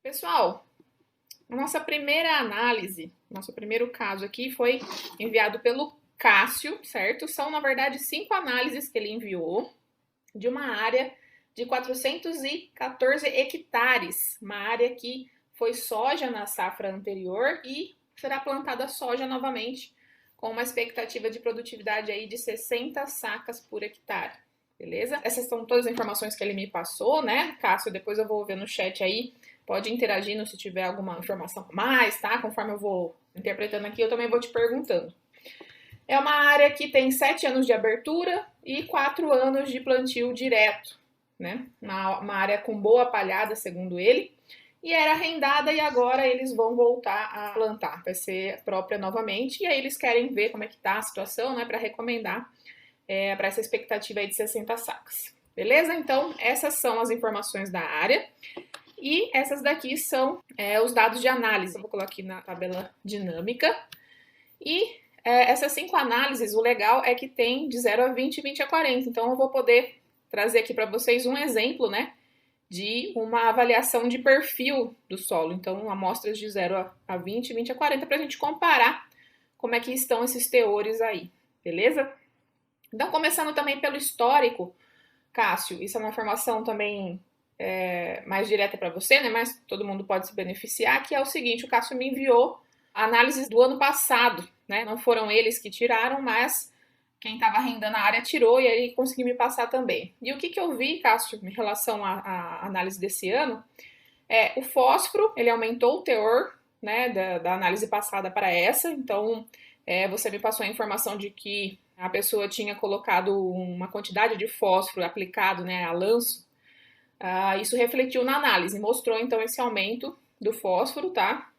Pessoal, a nossa primeira análise, nosso primeiro caso aqui foi enviado pelo Cássio, certo? São, na verdade, 5 análises que ele enviou de uma área de 414 hectares, uma área que foi soja na safra anterior e será plantada soja novamente, com uma expectativa de produtividade aí de 60 sacas por hectare. Beleza? Essas são todas as informações que ele me passou, né? Cássio, depois eu vou ver no chat aí. Pode interagir se tiver alguma informação a mais, tá? Conforme eu vou interpretando aqui, eu também vou te perguntando. É uma área que tem 7 anos de abertura e 4 anos de plantio direto, né? Uma área com boa palhada, segundo ele. E era arrendada e agora eles vão voltar a plantar. Vai ser própria novamente. E aí eles querem ver como é que tá a situação, né? Para recomendar para essa expectativa aí de 60 sacas. Beleza? Então, essas são as informações da área. E essas daqui são os dados de análise. Eu vou colocar aqui na tabela dinâmica. E essas 5 análises, o legal é que tem de 0 a 20 e 20 a 40. Então, eu vou poder trazer aqui para vocês um exemplo, né, de uma avaliação de perfil do solo. Então, amostras de 0 a 20, 20 a 40, para a gente comparar como é que estão esses teores aí. Beleza? Então, começando também pelo histórico, Cássio, isso é uma informação também mais direta para você, né? Mas todo mundo pode se beneficiar, que é o seguinte: o Cássio me enviou análises do ano passado, né? Não foram eles que tiraram, mas quem estava arrendando a área tirou e aí conseguiu me passar também. E o que eu vi, Cássio, em relação à análise desse ano, o fósforo, ele aumentou o teor, né, da análise passada para essa, então você me passou a informação de que a pessoa tinha colocado uma quantidade de fósforo aplicado, né, a lanço. Isso refletiu na análise, mostrou então esse aumento do fósforo, tá?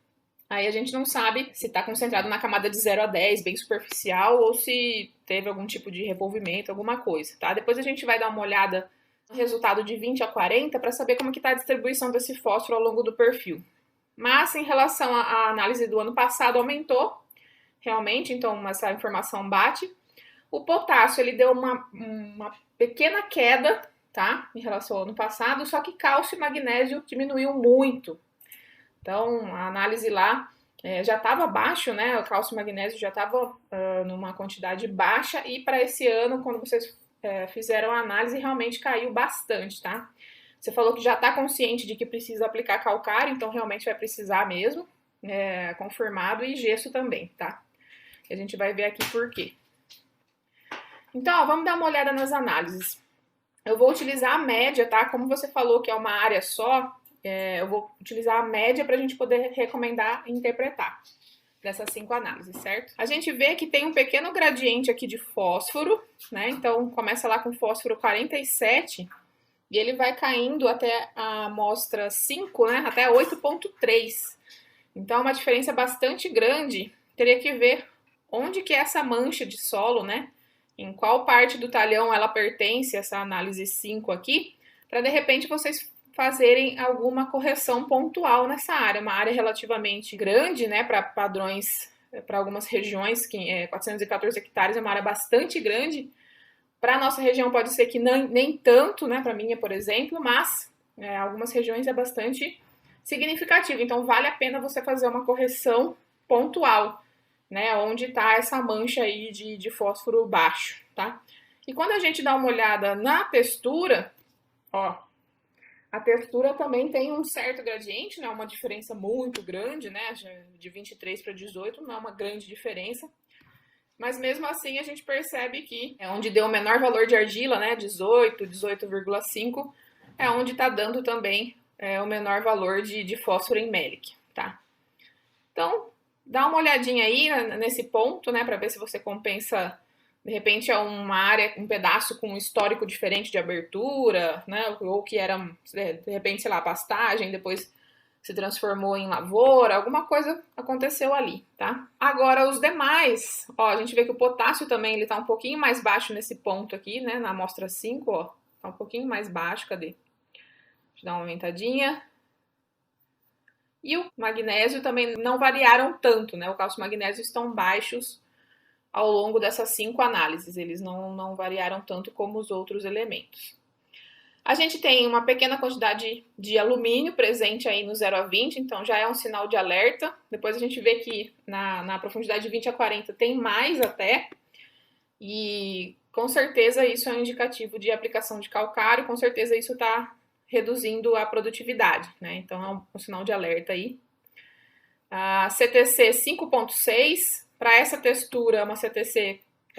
Aí a gente não sabe se está concentrado na camada de 0 a 10, bem superficial, ou se teve algum tipo de revolvimento, alguma coisa, tá? Depois a gente vai dar uma olhada no resultado de 20 a 40 para saber como que está a distribuição desse fósforo ao longo do perfil. Mas em relação à análise do ano passado, aumentou realmente, então essa informação bate. O potássio, ele deu uma pequena queda, tá? Em relação ao ano passado, só que cálcio e magnésio diminuiu muito. Então, a análise lá já estava baixo, né? O cálcio e magnésio já estava numa quantidade baixa e para esse ano, quando vocês fizeram a análise, realmente caiu bastante, tá? Você falou que já está consciente de que precisa aplicar calcário, então realmente vai precisar mesmo, confirmado, e gesso também, tá? A gente vai ver aqui por quê. Então, vamos dar uma olhada nas análises. Eu vou utilizar a média, tá? Como você falou que é uma área só, eu vou utilizar a média para a gente poder recomendar e interpretar dessas 5 análises, certo? A gente vê que tem um pequeno gradiente aqui de fósforo, né? Então, começa lá com fósforo 47 e ele vai caindo até a amostra 5, né? Até 8,3. Então, é uma diferença bastante grande. Teria que ver onde que é essa mancha de solo, né? Em qual parte do talhão ela pertence, essa análise 5 aqui, para de repente vocês fazerem alguma correção pontual nessa área. Uma área relativamente grande, né, para padrões, para algumas regiões, que 414 hectares é uma área bastante grande. Para a nossa região pode ser que nem tanto, né, para a minha, por exemplo, mas algumas regiões é bastante significativo. Então, vale a pena você fazer uma correção pontual, né, onde está essa mancha aí de fósforo baixo, tá? E quando a gente dá uma olhada na textura, ó, a textura também tem um certo gradiente, né, uma diferença muito grande, né, de 23 para 18, não é uma grande diferença, mas mesmo assim a gente percebe que onde deu o menor valor de argila, né, 18, 18,5, é onde está dando também o menor valor de fósforo em Melick, tá? Então, dá uma olhadinha aí nesse ponto, né, para ver se você compensa, de repente, uma área, um pedaço com um histórico diferente de abertura, né, ou que era, de repente, sei lá, pastagem, depois se transformou em lavoura, alguma coisa aconteceu ali, tá? Agora, os demais, ó, a gente vê que o potássio também, ele tá um pouquinho mais baixo nesse ponto aqui, né, na amostra 5, ó, tá um pouquinho mais baixo, cadê? Deixa eu dar uma aumentadinha. E o magnésio também não variaram tanto, né? O cálcio e o magnésio estão baixos ao longo dessas 5 análises. Eles não variaram tanto como os outros elementos. A gente tem uma pequena quantidade de alumínio presente aí no 0 a 20, então já é um sinal de alerta. Depois a gente vê que na profundidade de 20 a 40 tem mais até. E com certeza isso é um indicativo de aplicação de calcário, com certeza isso está reduzindo a produtividade, né? Então é um sinal de alerta aí. A CTC 5.6, para essa textura, é uma CTC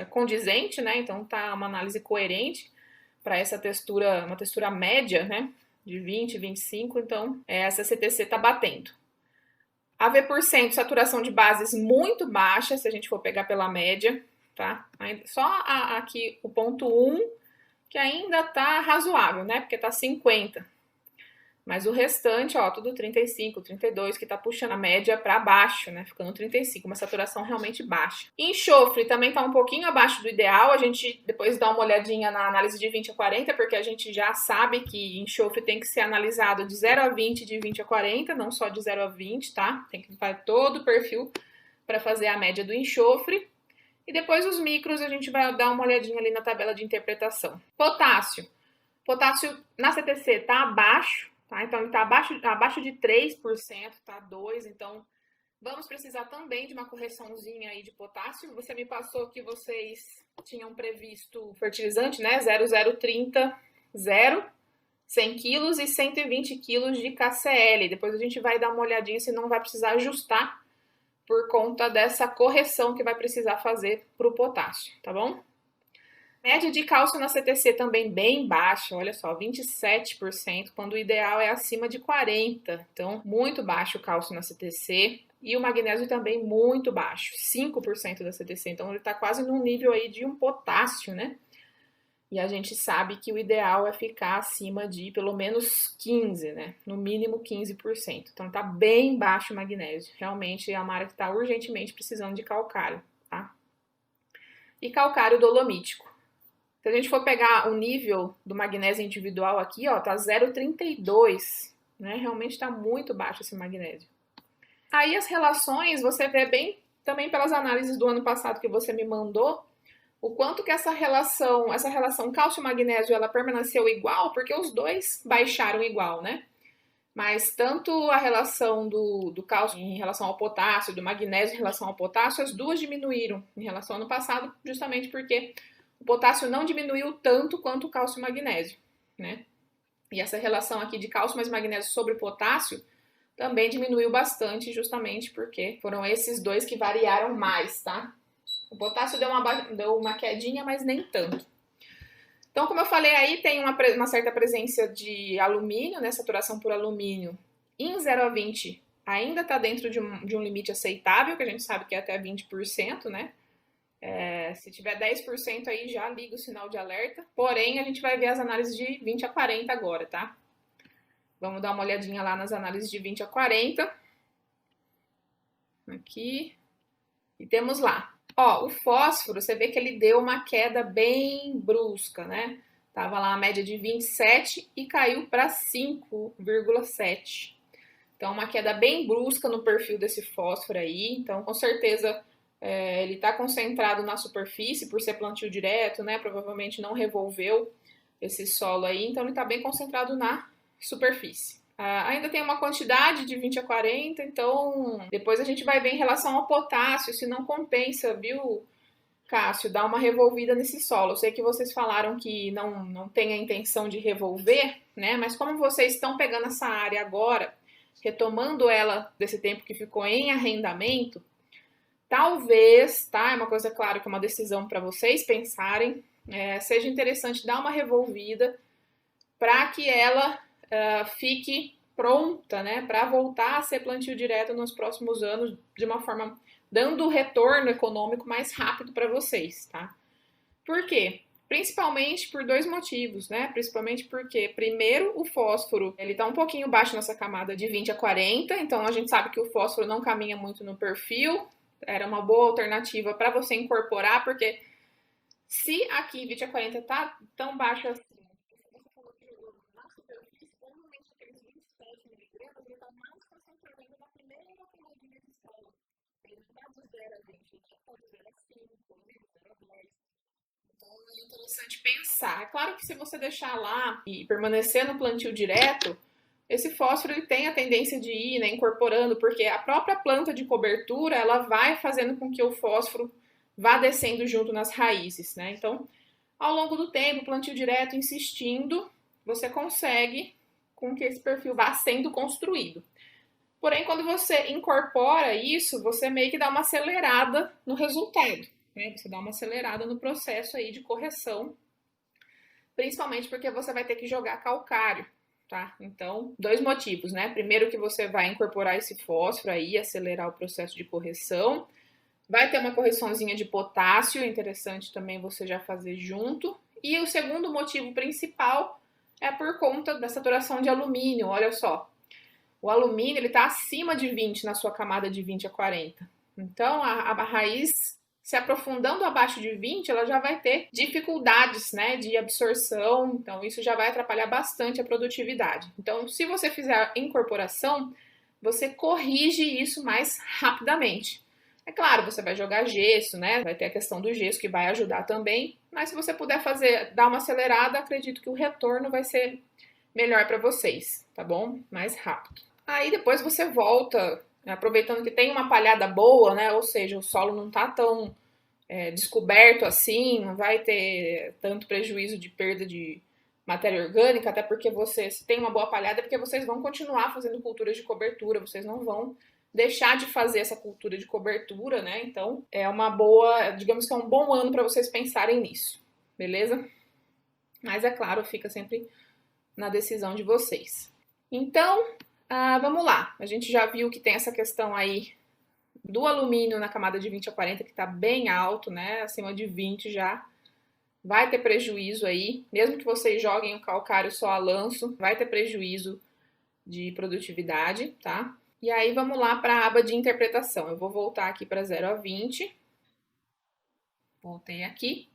condizente, né? Então tá uma análise coerente para essa textura, uma textura média, né? De 20, 25, então essa CTC tá batendo. AV%, saturação de bases muito baixa, se a gente for pegar pela média, tá? Só aqui o ponto 1, que ainda tá razoável, né? Porque tá 50. Mas o restante, ó, tudo 35, 32, que tá puxando a média para baixo, né? Ficando 35, uma saturação realmente baixa. Enxofre também tá um pouquinho abaixo do ideal. A gente depois dá uma olhadinha na análise de 20 a 40, porque a gente já sabe que enxofre tem que ser analisado de 0 a 20, de 20 a 40, não só de 0 a 20, tá? Tem que fazer todo o perfil para fazer a média do enxofre. E depois os micros a gente vai dar uma olhadinha ali na tabela de interpretação. Potássio. Potássio na CTC tá abaixo. Tá? Então, ele está abaixo de 3%, tá 2%. Então, vamos precisar também de uma correçãozinha aí de potássio. Você me passou que vocês tinham previsto fertilizante, né? 0,030, 0, 100 quilos e 120 quilos de KCl. Depois a gente vai dar uma olhadinha se não vai precisar ajustar por conta dessa correção que vai precisar fazer para o potássio, tá bom? Média de cálcio na CTC também bem baixa, olha só, 27%, quando o ideal é acima de 40%. Então, muito baixo o cálcio na CTC. E o magnésio também muito baixo, 5% da CTC. Então, ele está quase num nível aí de um potássio, né? E a gente sabe que o ideal é ficar acima de pelo menos 15%, né? No mínimo 15%. Então, está bem baixo o magnésio. Realmente, é uma área que está urgentemente precisando de calcário, tá? E calcário dolomítico. Se a gente for pegar o nível do magnésio individual aqui, ó, tá 0,32, né? Realmente tá muito baixo esse magnésio. Aí as relações, você vê bem também pelas análises do ano passado que você me mandou, o quanto que essa relação cálcio-magnésio, ela permaneceu igual, porque os dois baixaram igual, né? Mas tanto a relação do cálcio em relação ao potássio, do magnésio em relação ao potássio, as duas diminuíram em relação ao ano passado, justamente porque o potássio não diminuiu tanto quanto o cálcio e o magnésio, né? E essa relação aqui de cálcio mais magnésio sobre potássio também diminuiu bastante, justamente porque foram esses dois que variaram mais, tá? O potássio deu uma quedinha, mas nem tanto. Então, como eu falei aí, tem uma certa presença de alumínio, né? Saturação por alumínio em 0 a 20 ainda está dentro de um limite aceitável, que a gente sabe que é até 20%, né? Se tiver 10% aí, já liga o sinal de alerta. Porém, a gente vai ver as análises de 20 a 40 agora, tá? Vamos dar uma olhadinha lá nas análises de 20 a 40. Aqui. E temos lá. Ó, o fósforo, você vê que ele deu uma queda bem brusca, né? Tava lá a média de 27 e caiu para 5,7. Então, uma queda bem brusca no perfil desse fósforo aí. Então, com certeza, ele está concentrado na superfície por ser plantio direto, né? Provavelmente não revolveu esse solo aí, então ele está bem concentrado na superfície. Ainda tem uma quantidade de 20 a 40, então depois a gente vai ver em relação ao potássio, se não compensa, viu, Cássio, dar uma revolvida nesse solo. Eu sei que vocês falaram que não tem a intenção de revolver, né? Mas como vocês estão pegando essa área agora, retomando ela desse tempo que ficou em arrendamento, talvez, tá? É uma coisa, claro, que é uma decisão para vocês pensarem. Seja interessante dar uma revolvida para que ela fique pronta, né? Para voltar a ser plantio direto nos próximos anos, de uma forma dando retorno econômico mais rápido para vocês, tá? Por quê? Principalmente por dois motivos, né? Principalmente porque, primeiro, o fósforo, ele tá um pouquinho baixo nessa camada de 20 a 40, então a gente sabe que o fósforo não caminha muito no perfil, era uma boa alternativa para você incorporar, porque se aqui 20 a 40 tá tão baixo assim, você falou que na superfície, provavelmente aqueles 27 miligramas, ele tá mais concentrado ainda na primeira camadinha de solo. Ele não tá do 0 a 20, ele já tá do 0 a 5, 0 a 10. Então, É interessante pensar. É claro que se você deixar lá e permanecer no plantio direto, esse fósforo ele tem a tendência de ir, né, incorporando, porque a própria planta de cobertura ela vai fazendo com que o fósforo vá descendo junto nas raízes, né? Então, ao longo do tempo, plantio direto, insistindo, você consegue com que esse perfil vá sendo construído. Porém, quando você incorpora isso, você meio que dá uma acelerada no resultado, né? Você dá uma acelerada no processo aí de correção, principalmente porque você vai ter que jogar calcário, tá? Então, dois motivos, né? Primeiro que você vai incorporar esse fósforo aí, acelerar o processo de correção. Vai ter uma correçãozinha de potássio, interessante também você já fazer junto. E o segundo motivo principal é por conta da saturação de alumínio, olha só. O alumínio ele está acima de 20 na sua camada de 20 a 40. Então, a raiz se aprofundando abaixo de 20, ela já vai ter dificuldades, né, de absorção. Então, isso já vai atrapalhar bastante a produtividade. Então, se você fizer a incorporação, você corrige isso mais rapidamente. É claro, você vai jogar gesso, né? Vai ter a questão do gesso que vai ajudar também. Mas se você puder fazer, dar uma acelerada, acredito que o retorno vai ser melhor para vocês, tá bom? Mais rápido. Aí depois você volta, aproveitando que tem uma palhada boa, né? Ou seja, o solo não tá tão descoberto assim, não vai ter tanto prejuízo de perda de matéria orgânica, até porque você, se tem uma boa palhada, é porque vocês vão continuar fazendo culturas de cobertura, vocês não vão deixar de fazer essa cultura de cobertura, né? Então, é uma boa, digamos que é um bom ano para vocês pensarem nisso, beleza? Mas é claro, fica sempre na decisão de vocês. Então, vamos lá. A gente já viu que tem essa questão aí do alumínio na camada de 20 a 40, que está bem alto, né? Acima de 20 já. Vai ter prejuízo aí. Mesmo que vocês joguem o calcário só a lanço, vai ter prejuízo de produtividade, tá? E aí vamos lá para a aba de interpretação. Eu vou voltar aqui para 0 a 20. Voltei aqui.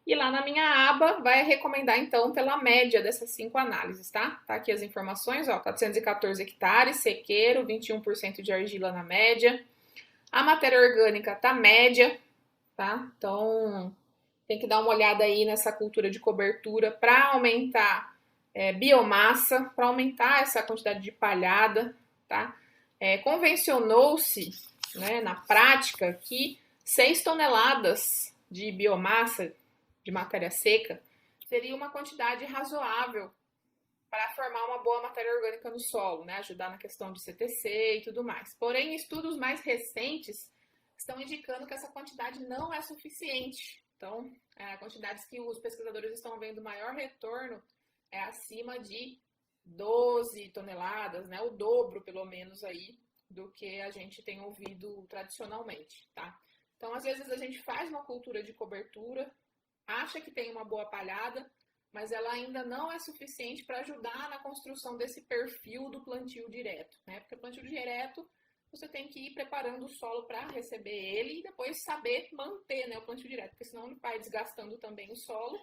E lá na minha aba vai recomendar então pela média dessas 5 análises, tá? Tá aqui as informações, ó, 414 hectares, sequeiro, 21% de argila na média. A matéria orgânica tá média, tá? Então tem que dar uma olhada aí nessa cultura de cobertura para aumentar biomassa, para aumentar essa quantidade de palhada, tá? Convencionou-se, né, na prática que 6 toneladas de biomassa de matéria seca seria uma quantidade razoável para formar uma boa matéria orgânica no solo, né? Ajudar na questão de CTC e tudo mais. Porém, estudos mais recentes estão indicando que essa quantidade não é suficiente. Então, quantidades que os pesquisadores estão vendo maior retorno é acima de 12 toneladas, né? O dobro, pelo menos, aí do que a gente tem ouvido tradicionalmente, tá? Então, às vezes, a gente faz uma cultura de cobertura, acha que tem uma boa palhada, mas ela ainda não é suficiente para ajudar na construção desse perfil do plantio direto, né? Porque o plantio direto, você tem que ir preparando o solo para receber ele e depois saber manter, né, o plantio direto, porque senão ele vai desgastando também o solo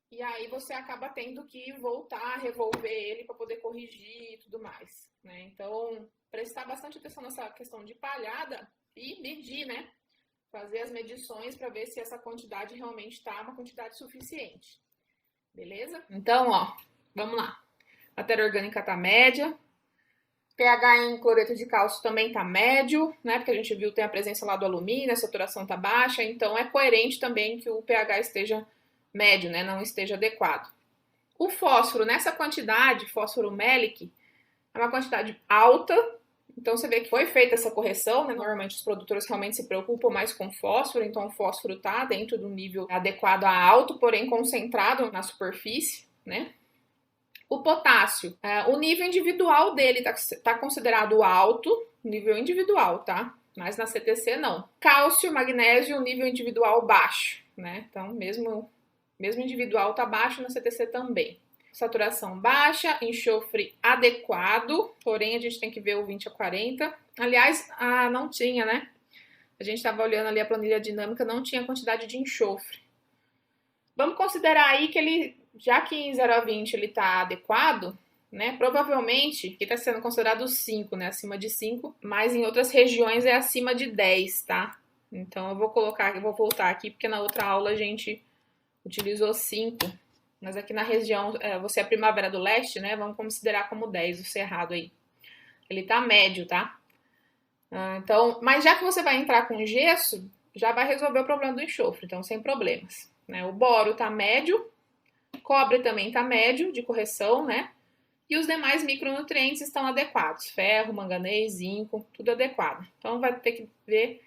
e aí você acaba tendo que voltar, revolver ele para poder corrigir e tudo mais, né? Então, prestar bastante atenção nessa questão de palhada e medir, né? Fazer as medições para ver se essa quantidade realmente está uma quantidade suficiente. Beleza? Então, ó, vamos lá. Matéria orgânica tá média. pH em cloreto de cálcio também tá médio, né? Porque a gente viu que tem a presença lá do alumínio, a saturação tá baixa, então é coerente também que o pH esteja médio, né? Não esteja adequado. O fósforo, nessa quantidade, fósforo mélic, é uma quantidade alta. Então você vê que foi feita essa correção, né? Normalmente os produtores realmente se preocupam mais com fósforo, então o fósforo está dentro do nível adequado a alto, porém concentrado na superfície, né? O potássio, o nível individual dele tá considerado alto, nível individual, tá? Mas na CTC não. Cálcio, magnésio, nível individual baixo, né? Então mesmo individual tá baixo, na CTC também. Saturação baixa, enxofre adequado, porém a gente tem que ver o 20 a 40. Aliás, não tinha, né? A gente estava olhando ali a planilha dinâmica, não tinha quantidade de enxofre. Vamos considerar aí que ele, já que em 0 a 20 ele está adequado, né? Provavelmente, que está sendo considerado 5, né? Acima de 5, mas em outras regiões é acima de 10, tá? Então eu vou voltar aqui, porque na outra aula a gente utilizou 5, mas aqui na região, você é Primavera do Leste, né? Vamos considerar como 10 o cerrado aí. Ele tá médio, tá? Então, mas já que você vai entrar com gesso, já vai resolver o problema do enxofre, então sem problemas, né? O boro tá médio, cobre também tá médio de correção, né? E os demais micronutrientes estão adequados, ferro, manganês, zinco, tudo adequado. Então vai ter que ver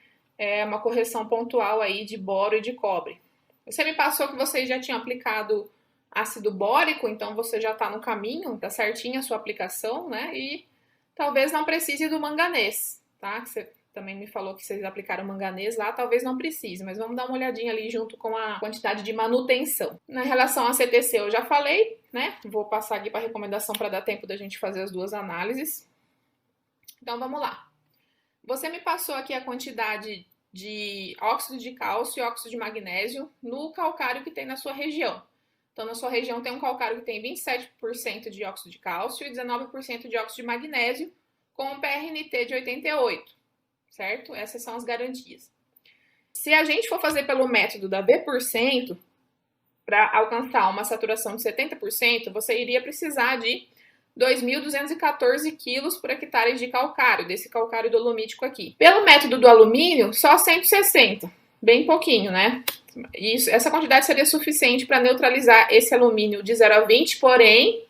uma correção pontual aí de boro e de cobre. Você me passou que você já tinha aplicado ácido bórico, então você já tá no caminho, tá certinha a sua aplicação, né? E talvez não precise do manganês, tá? Você também me falou que vocês aplicaram manganês lá, talvez não precise, mas vamos dar uma olhadinha ali junto com a quantidade de manutenção. Na relação a CTC eu já falei, né? Vou passar aqui para recomendação para dar tempo da gente fazer as duas análises. Então vamos lá. Você me passou aqui a quantidade de óxido de cálcio e óxido de magnésio no calcário que tem na sua região. Então, na sua região tem um calcário que tem 27% de óxido de cálcio e 19% de óxido de magnésio, com um PRNT de 88, certo? Essas são as garantias. Se a gente for fazer pelo método da V%, para alcançar uma saturação de 70%, você iria precisar de 2.214 quilos por hectare de calcário, desse calcário dolomítico aqui. Pelo método do alumínio, só 160, bem pouquinho, né? Essa quantidade seria suficiente para neutralizar esse alumínio de 0 a 20, porém,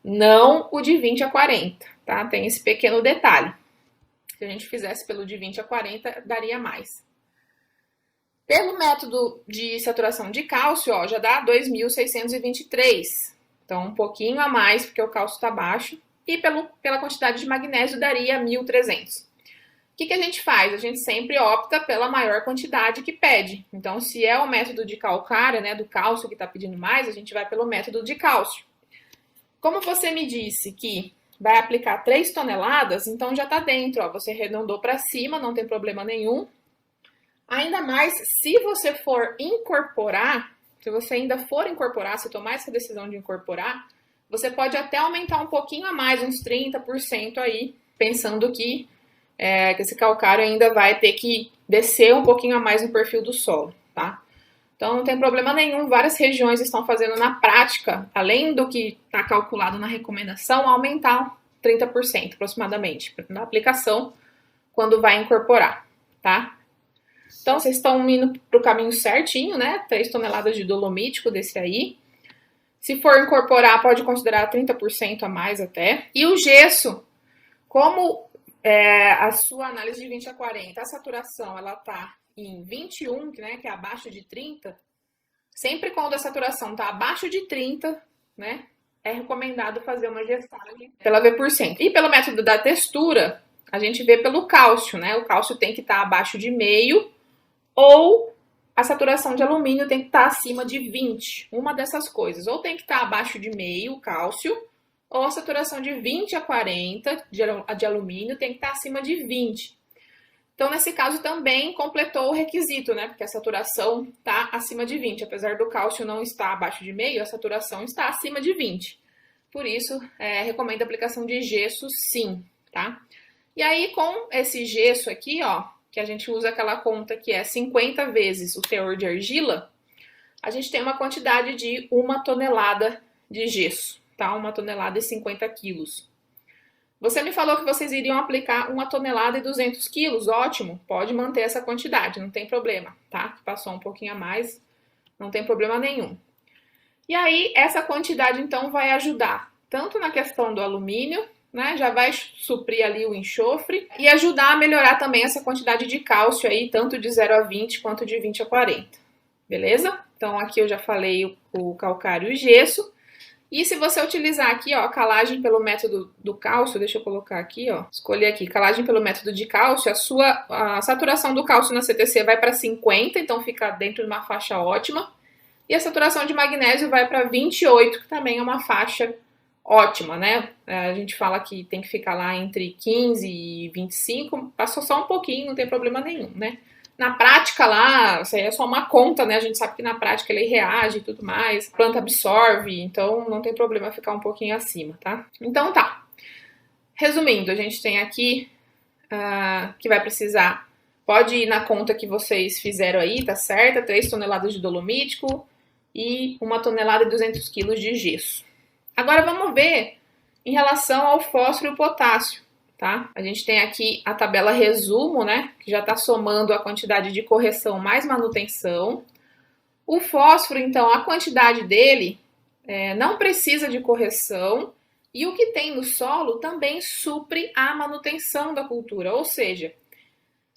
não o de 20 a 40, tá? Tem esse pequeno detalhe. Se a gente fizesse pelo de 20 a 40, daria mais. Pelo método de saturação de cálcio, ó, já dá 2.623. Então, um pouquinho a mais, porque o cálcio está baixo. E pela quantidade de magnésio, daria 1.300. O que a gente faz? A gente sempre opta pela maior quantidade que pede. Então, se é o método de calcário, né, do cálcio que está pedindo mais, a gente vai pelo método de cálcio. Como você me disse que vai aplicar 3 toneladas, então já está dentro, ó, você arredondou para cima, não tem problema nenhum. Ainda mais se você for incorporar, se você ainda for incorporar, se tomar essa decisão de incorporar, você pode até aumentar um pouquinho a mais, uns 30% aí, pensando que esse calcário ainda vai ter que descer um pouquinho a mais no perfil do solo, tá? Então não tem problema nenhum, várias regiões estão fazendo na prática, além do que está calculado na recomendação, aumentar 30% aproximadamente na aplicação quando vai incorporar, tá? Então vocês estão indo para o caminho certinho, né? 3 toneladas de dolomítico desse aí. Se for incorporar, pode considerar 30% a mais até. E o gesso, como a sua análise de 20 a 40, a saturação ela tá em 21, né, que é abaixo de 30, sempre quando a saturação está abaixo de 30, né, é recomendado fazer uma gestagem pela V%. E pelo método da textura, a gente vê pelo cálcio, né, o cálcio tem que estar abaixo de meio ou a saturação de alumínio tem que estar acima de 20, uma dessas coisas, ou tem que estar abaixo de meio o cálcio, ou a saturação de 20 a 40 de alumínio tem que estar acima de 20. Então, nesse caso, também completou o requisito, né? Porque a saturação está acima de 20. Apesar do cálcio não estar abaixo de meio, a saturação está acima de 20. Por isso, recomendo a aplicação de gesso, sim, tá? E aí, com esse gesso aqui, ó, que a gente usa aquela conta que é 50 vezes o teor de argila, a gente tem uma quantidade de 1 tonelada de gesso, tá? 1 tonelada e 50 quilos. Você me falou que vocês iriam aplicar 1 tonelada e 200 quilos, ótimo, pode manter essa quantidade, não tem problema, tá? Passou um pouquinho a mais, não tem problema nenhum. E aí, essa quantidade, então, vai ajudar tanto na questão do alumínio, né? Já vai suprir ali o enxofre e ajudar a melhorar também essa quantidade de cálcio aí, tanto de 0 a 20 quanto de 20 a 40, beleza? Então, aqui eu já falei o calcário e o gesso. E se você utilizar aqui, ó, a calagem pelo método do cálcio, deixa eu colocar aqui, ó, escolher aqui, calagem pelo método de cálcio, a saturação do cálcio na CTC vai para 50, então fica dentro de uma faixa ótima. E a saturação de magnésio vai para 28, que também é uma faixa ótima, né? A gente fala que tem que ficar lá entre 15 e 25, passou só um pouquinho, não tem problema nenhum, né? Na prática lá, isso aí é só uma conta, né? A gente sabe que na prática ele reage e tudo mais, a planta absorve, então não tem problema ficar um pouquinho acima, tá? Então tá. Resumindo, a gente tem aqui que vai precisar, pode ir na conta que vocês fizeram aí, tá certo? 3 toneladas de dolomítico, e 1 tonelada e 200 quilos de gesso. Agora vamos ver em relação ao fósforo e o potássio, tá? A gente tem aqui a tabela resumo, né, que já está somando a quantidade de correção mais manutenção. O fósforo, então, a quantidade dele não precisa de correção e o que tem no solo também supre a manutenção da cultura. Ou seja,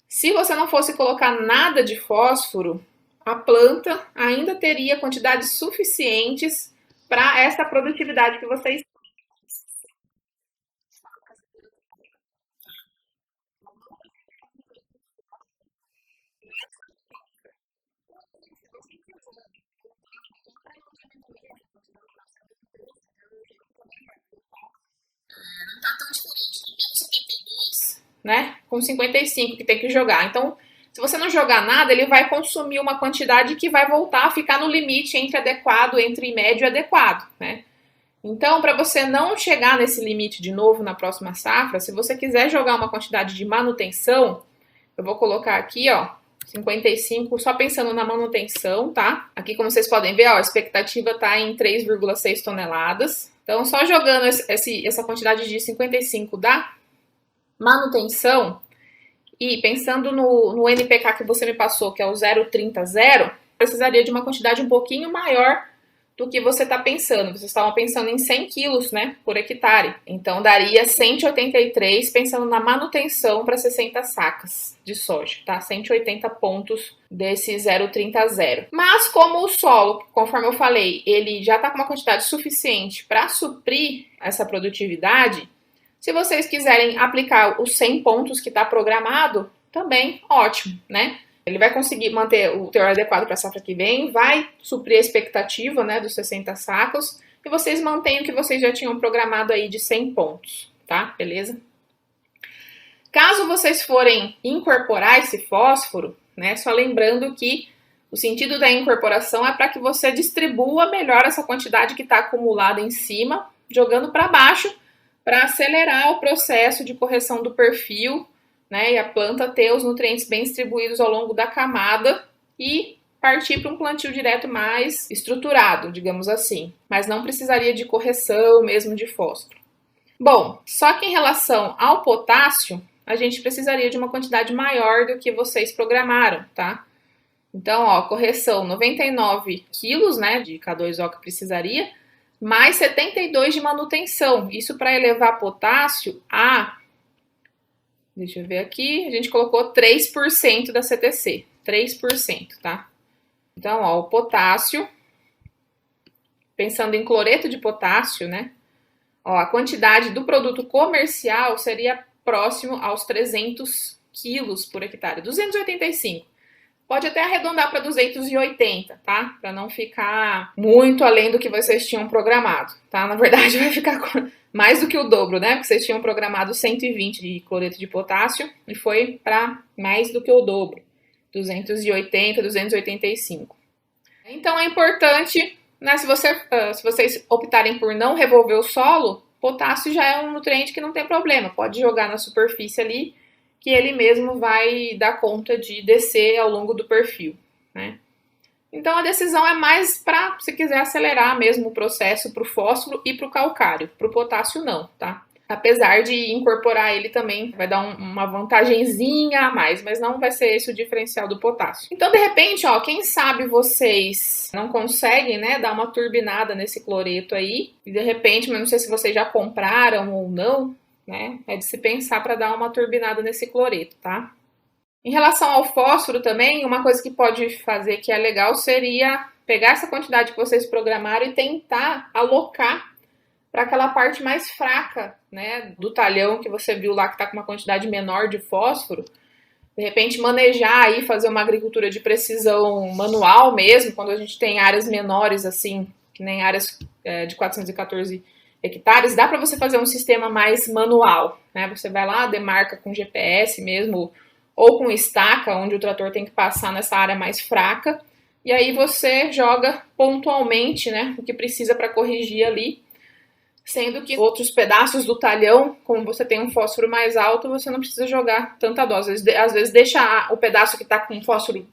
se você não fosse colocar nada de fósforo, a planta ainda teria quantidades suficientes para essa produtividade que vocês. Né? Com 55 que tem que jogar. Então, se você não jogar nada, ele vai consumir uma quantidade que vai voltar a ficar no limite entre médio e adequado, né? Então, para você não chegar nesse limite de novo na próxima safra, se você quiser jogar uma quantidade de manutenção, eu vou colocar aqui, ó, 55, só pensando na manutenção, tá? Aqui, como vocês podem ver, ó, a expectativa tá em 3,6 toneladas. Então, só jogando essa quantidade de 55 da manutenção e pensando no NPK que você me passou, que é o 0,30,0, precisaria de uma quantidade um pouquinho maior do que você está pensando. Vocês estavam pensando em 100 quilos, né, por hectare. Então, daria 183, pensando na manutenção para 60 sacas de soja, tá? 180 pontos desse 0,30,0. Mas, como o solo, conforme eu falei, ele já está com uma quantidade suficiente para suprir essa produtividade, se vocês quiserem aplicar os 100 pontos que está programado, também ótimo, né? Ele vai conseguir manter o teor adequado para a safra que vem, vai suprir a expectativa, né, dos 60 sacos, e vocês mantêm o que vocês já tinham programado aí de 100 pontos, tá? Beleza? Caso vocês forem incorporar esse fósforo, né, só lembrando que o sentido da incorporação é para que você distribua melhor essa quantidade que está acumulada em cima, jogando para baixo, para acelerar o processo de correção do perfil, né, e a planta ter os nutrientes bem distribuídos ao longo da camada e partir para um plantio direto mais estruturado, digamos assim. Mas não precisaria de correção mesmo de fósforo. Bom, só que em relação ao potássio, a gente precisaria de uma quantidade maior do que vocês programaram, tá? Então, ó, correção 99 quilos, né, de K2O que precisaria, mais 72 de manutenção. Isso para elevar potássio a, deixa eu ver aqui, a gente colocou 3% da CTC, 3%, tá? Então, ó, o potássio, pensando em cloreto de potássio, né? Ó, a quantidade do produto comercial seria próximo aos 300 quilos por hectare, 285. Pode até arredondar para 280, tá? Para não ficar muito além do que vocês tinham programado, tá? Na verdade, vai ficar mais do que o dobro, né? Porque vocês tinham programado 120 de cloreto de potássio e foi para mais do que o dobro, 280, 285. Então, é importante, né? Se vocês optarem por não revolver o solo, potássio já é um nutriente que não tem problema. Pode jogar na superfície ali, que ele mesmo vai dar conta de descer ao longo do perfil, né? Então a decisão é mais para, se quiser acelerar mesmo o processo para o fósforo e para o calcário, para o potássio não, tá? Apesar de incorporar ele também vai dar uma vantagenzinha a mais, mas não vai ser esse o diferencial do potássio. Então de repente, ó, quem sabe vocês não conseguem, né, dar uma turbinada nesse cloreto aí, e de repente, mas não sei se vocês já compraram ou não, né? É de se pensar para dar uma turbinada nesse cloreto, tá? Em relação ao fósforo também, uma coisa que pode fazer que é legal seria pegar essa quantidade que vocês programaram e tentar alocar para aquela parte mais fraca, né, do talhão que você viu lá que está com uma quantidade menor de fósforo. De repente manejar aí, fazer uma agricultura de precisão manual mesmo, quando a gente tem áreas menores assim, que nem áreas de 414 hectares, dá para você fazer um sistema mais manual, né? Você vai lá, demarca com GPS mesmo, ou com estaca, onde o trator tem que passar nessa área mais fraca, e aí você joga pontualmente, né, o que precisa para corrigir ali, sendo que outros pedaços do talhão, como você tem um fósforo mais alto, você não precisa jogar tanta dose. Às vezes deixa o pedaço que está com fósforo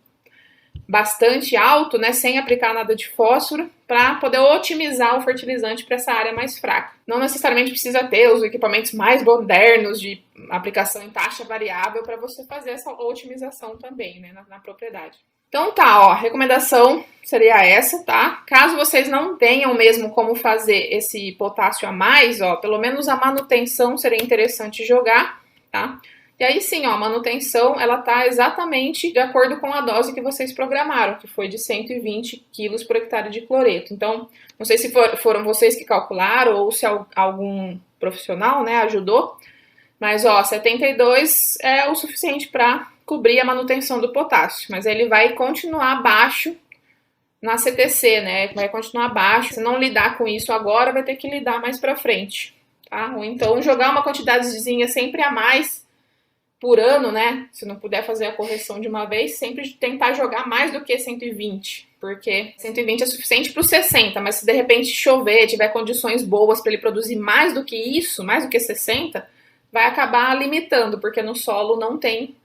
bastante alto, né, sem aplicar nada de fósforo, para poder otimizar o fertilizante para essa área mais fraca. Não necessariamente precisa ter os equipamentos mais modernos de aplicação em taxa variável para você fazer essa otimização também, né, na propriedade. Então tá, ó, a recomendação seria essa, tá? Caso vocês não tenham mesmo como fazer esse potássio a mais, ó, pelo menos a manutenção seria interessante jogar, tá? E aí sim, ó, a manutenção, ela tá exatamente de acordo com a dose que vocês programaram, que foi de 120 quilos por hectare de cloreto. Então, não sei se foram vocês que calcularam ou se algum profissional, né, ajudou, mas, ó, 72 é o suficiente para cobrir a manutenção do potássio, mas ele vai continuar baixo na CTC, né, vai continuar baixo. Se não lidar com isso agora, vai ter que lidar mais para frente, tá? Ou então jogar uma quantidadezinha sempre a mais por ano, né? Se não puder fazer a correção de uma vez, sempre tentar jogar mais do que 120, porque 120 é suficiente para os 60, mas se de repente chover, tiver condições boas para ele produzir mais do que isso, mais do que 60, vai acabar limitando, porque no solo não tem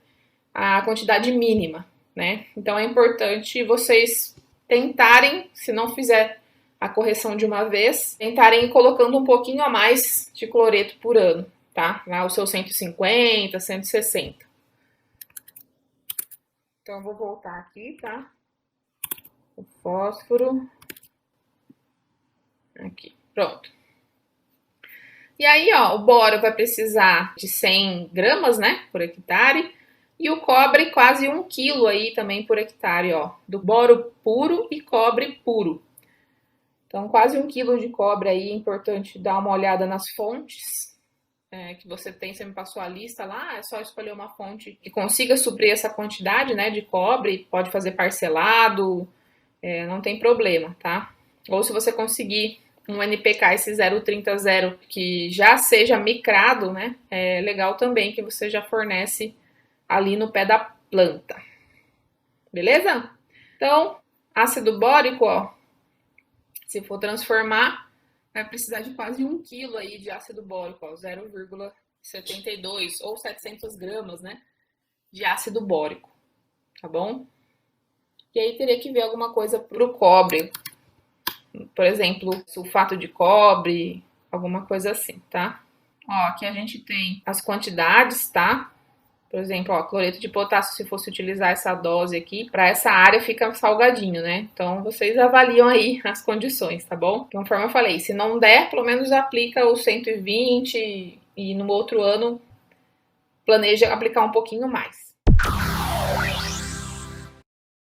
a quantidade mínima, né? Então é importante vocês tentarem, se não fizer a correção de uma vez, tentarem ir colocando um pouquinho a mais de cloreto por ano, tá? Lá o seu 150, 160. Então eu vou voltar aqui, tá? O fósforo. Aqui, pronto. E aí, ó, o boro vai precisar de 100 gramas, né, por hectare. E o cobre quase 1 quilo aí também por hectare, ó. Do boro puro e cobre puro. Então, quase 1 quilo de cobre aí, é importante dar uma olhada nas fontes que você tem. Você me passou a lista lá, é só escolher uma fonte que consiga suprir essa quantidade, né, de cobre. Pode fazer parcelado, não tem problema, tá? Ou se você conseguir um NPK, esse 0,30 que já seja micrado, né, é legal também que você já fornece ali no pé da planta. Beleza? Então, ácido bórico, ó, se for transformar, vai precisar de quase 1 quilo aí de ácido bórico, ó, 0,72 ou 700 gramas, né, de ácido bórico, tá bom? E aí teria que ver alguma coisa pro cobre, por exemplo, sulfato de cobre, alguma coisa assim, tá? Ó, aqui a gente tem as quantidades, tá? Por exemplo, ó, cloreto de potássio, se fosse utilizar essa dose aqui, para essa área fica salgadinho, né? Então, vocês avaliam aí as condições, tá bom? Conforme eu falei, se não der, pelo menos aplica os 120 e no outro ano planeja aplicar um pouquinho mais.